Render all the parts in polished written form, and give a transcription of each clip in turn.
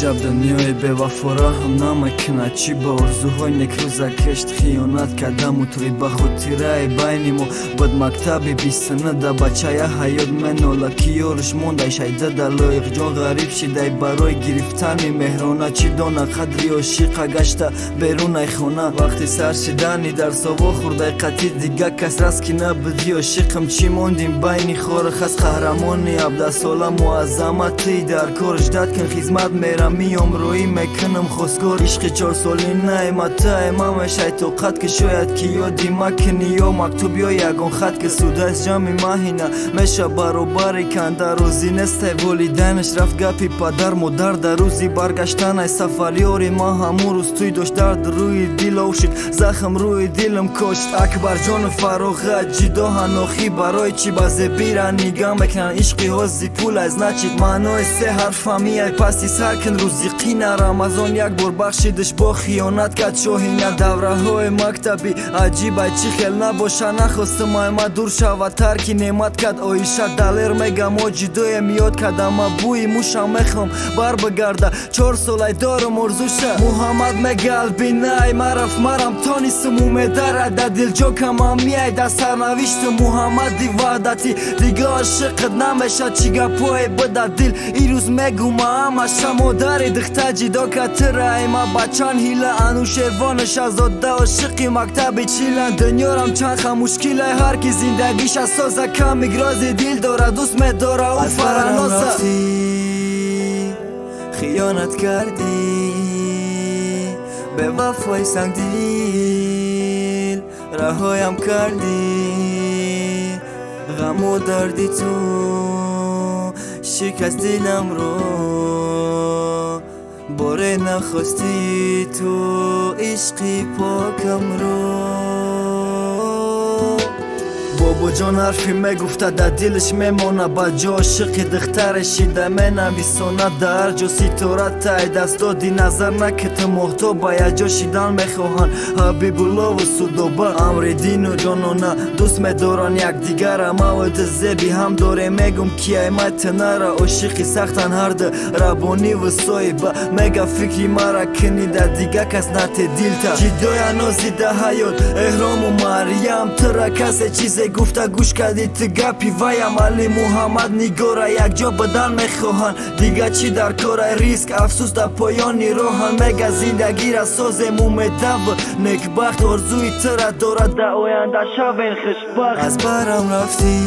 عجب دنیای بوفا هم نمکنه چی با ارزوهای نکروزه کشت خیانت کردم و توی با خود تیره بینیم و بد مکتبی 20 سنه ده بچه حیات من اولکی یارش مونده شایده ده لایق جان غریب شیده برای گرفتن مهرانه چی دانه قدری عاشقه گشته بیرون خونه وقتی سر شدنی در سوا خورده قطعی دیگه کس رست که نبدی عاشقم چی موندیم بینی خارخ از قهرمانی 17 ساله معظمتی در کارش داد کن خدمت میرم میام روی میکنم خواستگار عشق 4 سالی نعمت امام شیطوقت که شاید که یادی مکنی یا مکتوب یا یگان خط که سوده از جمع ماهینه میشه برابری کنده روزی نسته ولیدنش رفت گپی پدر مادر در روزی برگشتن ای سفریاری ما همون روز توی داشت درد روی دل اوشید زخم روی دلم کشت اکبر جان فراغت جدا هناخی برای چی بازه بیرن نگاه میکنن عشقی هازی پول از نچید معنای 3 حرفمی ای پسی سرکن روزی قینه رمضان یک بار بخشیدش با خیانت کرد شاهینه دوره های مکتبی عجیبه چی خیل نباشه نخواستم ما دور شود ترکی نعمت کرد آیشه دلیر میگم و جدای میاد کردم بوی موشم میخوام بر بگرده 4 ساله دارم ارزوشه محمد میگل بینای مرف مرم تانیستم اومیده رده دل جاکم هم میای در سرنوشت محمدی وحدتی دیگه عاشقت نمیشه چی گپای بده دل ای روز میگم همه شما داری دخته جدا کتره ایما بچان هیله انو شیروانش از داده عاشقی مکتبی چیلن دنیارم چند خموشکیله هر کی زندگیش از سازه کم میگرازی دل داره دوست میداره او فرنازه خیانت کردی به وفای سنگ دل رهایم کردی غم و دردی تو شکست دلم رو باره نخواستی تو عشقی پاکم رو بابا جان حرفی میگفته در دلش میمانه با جا عاشقی دخترشی در مینویسانه در جا ستاره تای دست دادی نظر نکت محتاب با یه جا شیدن میخواهن حبیب الله و سودابه امر دین و جانانه دوست میدارن یک دیگر مواد زبی هم داره میگم که ایمت نره عاشقی سختن هرده ربانی و صایبه میگه فکری مرا کنیده دیگه کس نت دیلتا جدای نازیده حیات احرام و مریم تره کس چیزی گفته گوش کردی تو گپی ویم علی محمد نگاره یک جا بدن میخواهن دیگه چی در کار ریسک افسوس در پایانی راهن میگه زندگی را سازم اومیده و نکبخت آرزوی تره دارد در آینده شوین خوشبخت از برم رفتی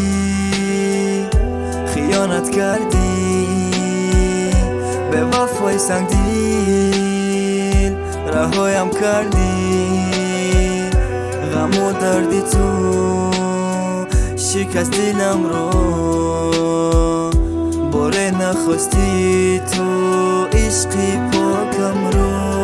خیانت کردی به وفای سنگ دل رهایم کردی غم و دردی تو شکست دلم رو باره نخواستی تو عشقی پاکم رو